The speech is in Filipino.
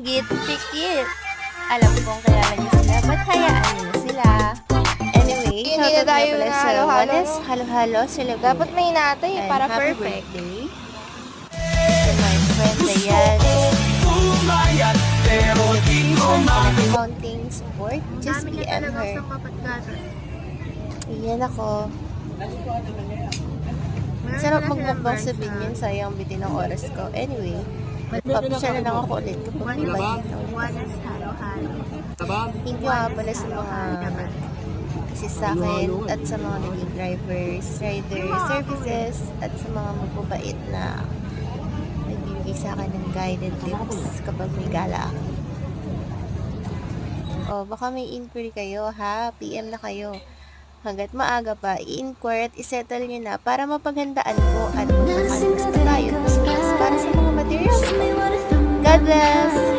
Pikit-pikit. Alam kong kilala niyo sila, ba't hayaan niyo na sila? Anyway, Hindi na shoutout nga tayo pala na sa halo-halo, Wallace no? Halo-Halo Celebration. Dapat may natay And para happy perfect. birthday to my friend Dayan. Notification and accounting support. Just PM her. Iyan ako. Sarap magmukbang sa binyan. Sayang bitin ng oras ko. Anyway, papasya na lang ako ulit kapag iba dito. Thank you nga pala sa mga kasi sa akin at sa mga naging drivers, rider services at sa mga mababait na nagbibigay sa akin ng guided tips kapag may gala ako. O, baka may inquiry kayo ha, PM na kayo. Hanggat maaga pa, i-inquire at isettle nyo na para mapaghandaan ko at magkakalas na tayo para sa mga materials. God bless!